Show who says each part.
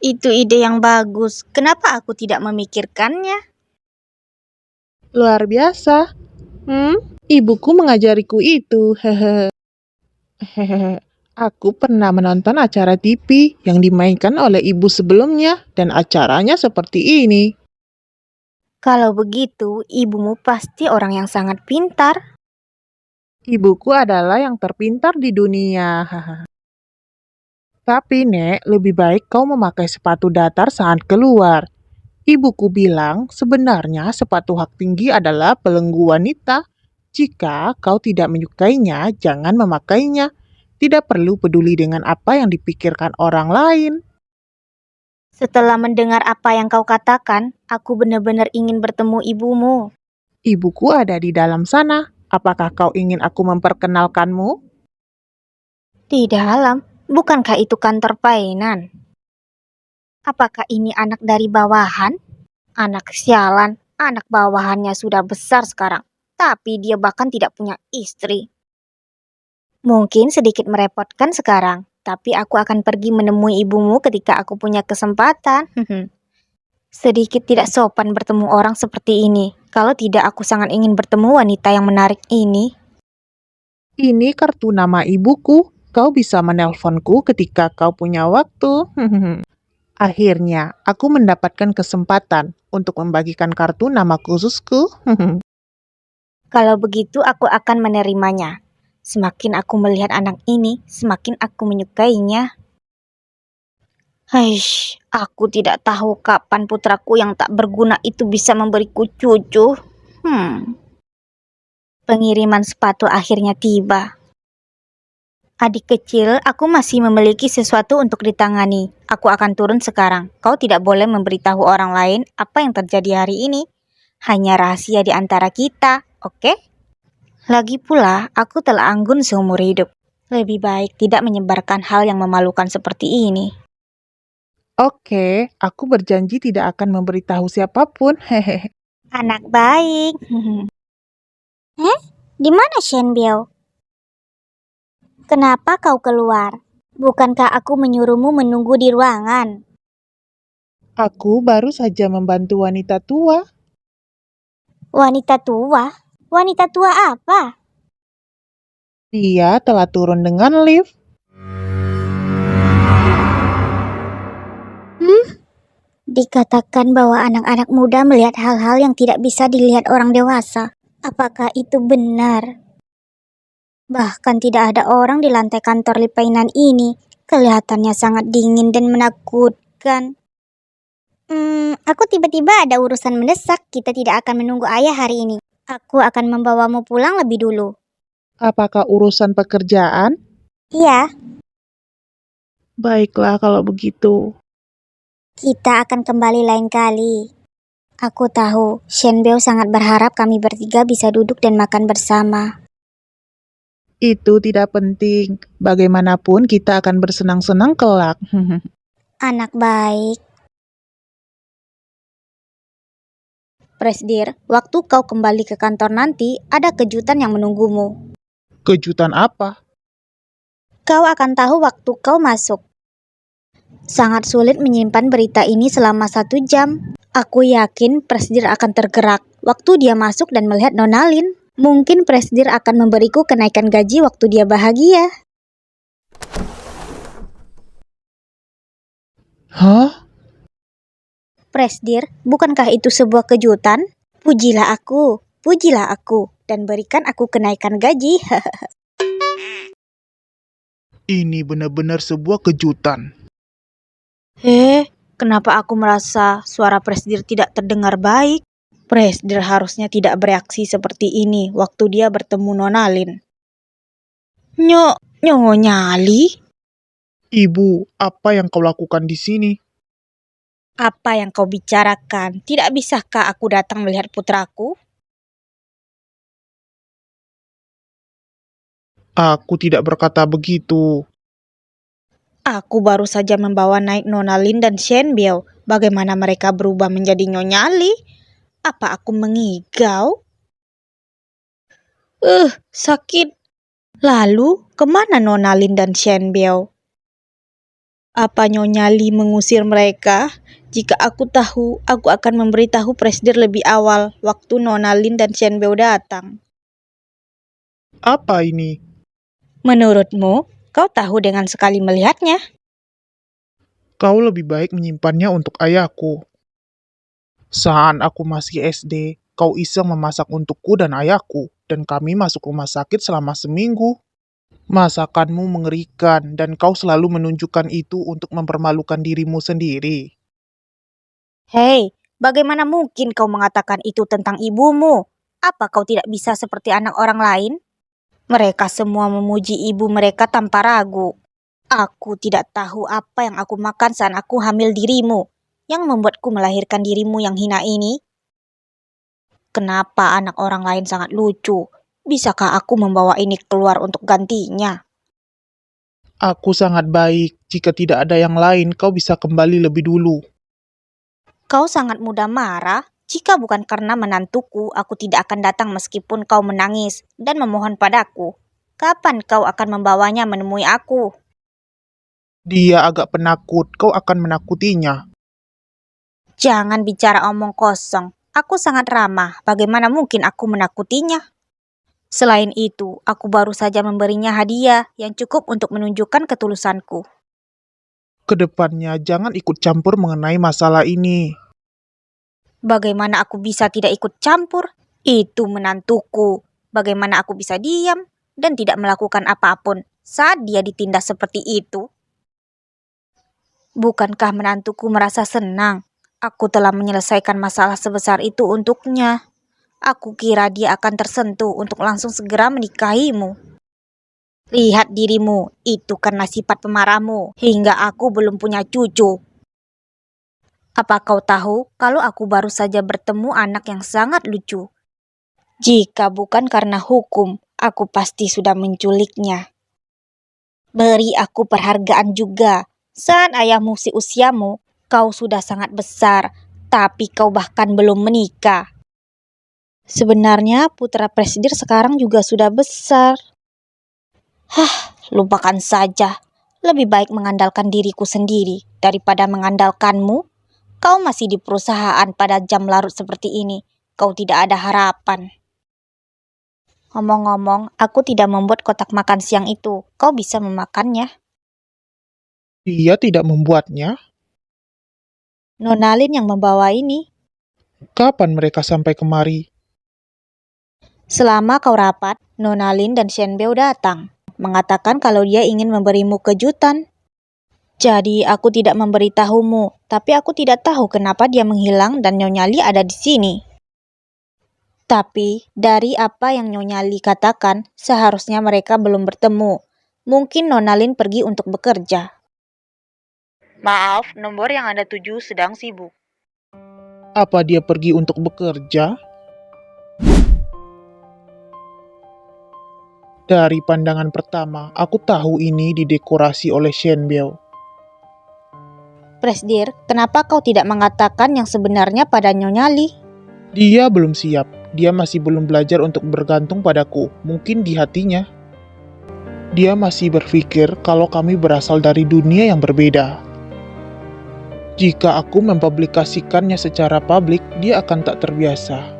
Speaker 1: Itu ide yang bagus. Kenapa aku tidak memikirkannya?
Speaker 2: Luar biasa. Ibuku mengajariku itu. Hehehe. Aku pernah menonton acara TV yang dimainkan oleh ibu sebelumnya dan acaranya seperti ini.
Speaker 1: Kalau begitu, ibumu pasti orang yang sangat pintar.
Speaker 2: Ibuku adalah yang terpintar di dunia. Tapi, Nek, lebih baik kau memakai sepatu datar saat keluar. Ibuku bilang sebenarnya sepatu hak tinggi adalah belenggu wanita. Jika kau tidak menyukainya, jangan memakainya. Tidak perlu peduli dengan apa yang dipikirkan orang lain.
Speaker 1: Setelah mendengar apa yang kau katakan, aku benar-benar ingin bertemu ibumu.
Speaker 2: Ibuku ada di dalam sana. Apakah kau ingin aku memperkenalkanmu?
Speaker 1: Di dalam, bukankah itu kantor pelayanan? Apakah ini anak dari bawahan? Anak sialan, anak bawahannya sudah besar sekarang, tapi dia bahkan tidak punya istri. Mungkin sedikit merepotkan sekarang, tapi aku akan pergi menemui ibumu ketika aku punya kesempatan. Sedikit tidak sopan bertemu orang seperti ini. Kalau tidak, aku sangat ingin bertemu wanita yang menarik ini.
Speaker 2: Ini kartu nama ibuku. Kau bisa menelponku ketika kau punya waktu. Akhirnya, aku mendapatkan kesempatan untuk membagikan kartu nama khususku.
Speaker 1: Kalau begitu, aku akan menerimanya. Semakin aku melihat anak ini, semakin aku menyukainya. Aku tidak tahu kapan putraku yang tak berguna itu bisa memberiku cucu. Pengiriman sepatu akhirnya tiba. Adik kecil, aku masih memiliki sesuatu untuk ditangani. Aku akan turun sekarang. Kau tidak boleh memberitahu orang lain apa yang terjadi hari ini. Hanya rahasia di antara kita, oke? Lagi pula, aku telah anggun seumur hidup. Lebih baik tidak menyebarkan hal yang memalukan seperti ini.
Speaker 2: Oke, aku berjanji tidak akan memberitahu siapapun. Hehehe.
Speaker 1: Anak baik. Di mana Shenbiao? Kenapa kau keluar? Bukankah aku menyuruhmu menunggu di ruangan?
Speaker 2: Aku baru saja membantu wanita tua.
Speaker 1: Wanita tua? Wanita tua apa?
Speaker 2: Dia telah turun dengan lift.
Speaker 1: Dikatakan bahwa anak-anak muda melihat hal-hal yang tidak bisa dilihat orang dewasa. Apakah itu benar? Bahkan tidak ada orang di lantai kantor Lipainan ini. Kelihatannya sangat dingin dan menakutkan. Aku tiba-tiba ada urusan mendesak. Kita tidak akan menunggu ayah hari ini. Aku akan membawamu pulang lebih dulu.
Speaker 2: Apakah urusan pekerjaan?
Speaker 1: Iya,
Speaker 2: Baiklah kalau begitu.
Speaker 1: kita akan kembali lain kali. Aku tahu, Shenbeo sangat berharap kami bertiga bisa duduk dan makan bersama.
Speaker 2: Itu tidak penting. Bagaimanapun kita akan bersenang-senang kelak.
Speaker 1: Anak baik. Presdir, waktu kau kembali ke kantor nanti, ada kejutan yang menunggumu.
Speaker 2: Kejutan apa?
Speaker 1: Kau akan tahu waktu kau masuk. Sangat sulit menyimpan berita ini selama 1 jam. Aku yakin Presdir akan tergerak waktu dia masuk dan melihat Nonalin. Mungkin Presdir akan memberiku kenaikan gaji waktu dia bahagia.
Speaker 2: Hah?
Speaker 1: Presdir, bukankah itu sebuah kejutan? Pujilah aku, dan berikan aku kenaikan gaji.
Speaker 2: Ini benar-benar sebuah kejutan.
Speaker 1: Kenapa aku merasa suara Presdir tidak terdengar baik? Presdir harusnya tidak bereaksi seperti ini waktu dia bertemu Nonalin. Nyali?
Speaker 2: Ibu, apa yang kau lakukan di sini?
Speaker 1: Apa yang kau bicarakan? Tidak bisakah aku datang melihat putraku?
Speaker 2: Aku tidak berkata begitu.
Speaker 1: Aku baru saja membawa naik Nonalin dan Shenbiao. Bagaimana mereka berubah menjadi Nyonyali? Apa aku mengigau? Sakit. Lalu, kemana Nonalin dan Shenbiao?
Speaker 3: Apa Nyonya Li mengusir mereka? Jika aku tahu, aku akan memberitahu Presdir lebih awal waktu Nona Lin dan Shen Beo datang.
Speaker 2: Apa ini?
Speaker 3: Menurutmu, kau tahu dengan sekali melihatnya?
Speaker 2: Kau lebih baik menyimpannya untuk ayahku. Saat aku masih SD, kau iseng memasak untukku dan ayahku, dan kami masuk rumah sakit selama seminggu. Masakanmu mengerikan, dan kau selalu menunjukkan itu untuk mempermalukan dirimu sendiri.
Speaker 1: Hei, bagaimana mungkin kau mengatakan itu tentang ibumu? Apa kau tidak bisa seperti anak orang lain? Mereka semua memuji ibu mereka tanpa ragu. Aku tidak tahu apa yang aku makan saat aku hamil dirimu, yang membuatku melahirkan dirimu yang hina ini. Kenapa anak orang lain sangat lucu? Bisakah aku membawa ini keluar untuk gantinya?
Speaker 2: Aku sangat baik, jika tidak ada yang lain, kau bisa kembali lebih dulu.
Speaker 1: Kau sangat mudah marah. Jika bukan karena menantuku, aku tidak akan datang meskipun kau menangis dan memohon padaku. Kapan kau akan membawanya menemui aku?
Speaker 2: Dia agak penakut, kau akan menakutinya.
Speaker 1: Jangan bicara omong kosong. Aku sangat ramah. Bagaimana mungkin aku menakutinya? Selain itu, aku baru saja memberinya hadiah yang cukup untuk menunjukkan ketulusanku.
Speaker 2: Kedepannya jangan ikut campur mengenai masalah ini.
Speaker 1: Bagaimana aku bisa tidak ikut campur? Itu menantuku. Bagaimana aku bisa diam dan tidak melakukan apapun saat dia ditindas seperti itu? Bukankah menantuku merasa senang? Aku telah menyelesaikan masalah sebesar itu untuknya. Aku kira dia akan tersentuh untuk langsung segera menikahimu. Lihat dirimu, itu karena sifat pemarahmu, hingga aku belum punya cucu. Apa kau tahu kalau aku baru saja bertemu anak yang sangat lucu? Jika bukan karena hukum, aku pasti sudah menculiknya. Beri aku perhargaan juga. Saat ayahmu seusiamu, kau sudah sangat besar, tapi kau bahkan belum menikah. Sebenarnya putra presiden sekarang juga sudah besar. Lupakan saja. Lebih baik mengandalkan diriku sendiri daripada mengandalkanmu. Kau masih di perusahaan pada jam larut seperti ini. Kau tidak ada harapan. Ngomong-ngomong, aku tidak membuat kotak makan siang itu. Kau bisa memakannya.
Speaker 2: Dia tidak membuatnya.
Speaker 1: Nona Lin yang membawa ini.
Speaker 2: Kapan mereka sampai kemari?
Speaker 1: Selama kau rapat, Nona Lin dan Shen Beo datang, mengatakan kalau dia ingin memberimu kejutan. Jadi aku tidak memberitahumu, tapi aku tidak tahu kenapa dia menghilang dan Nyonya Li ada di sini. Tapi dari apa yang Nyonya Li katakan, seharusnya mereka belum bertemu. Mungkin Nona Lin pergi untuk bekerja.
Speaker 3: Maaf, nomor yang Anda tuju sedang sibuk.
Speaker 2: Apa dia pergi untuk bekerja? Dari pandangan pertama, aku tahu ini didekorasi oleh Shen Beo.
Speaker 1: Presdir, kenapa kau tidak mengatakan yang sebenarnya pada Nyonya Li?
Speaker 2: Dia belum siap. Dia masih belum belajar untuk bergantung padaku. Mungkin di hatinya. Dia masih berpikir kalau kami berasal dari dunia yang berbeda. Jika aku mempublikasikannya secara publik, dia akan tak terbiasa.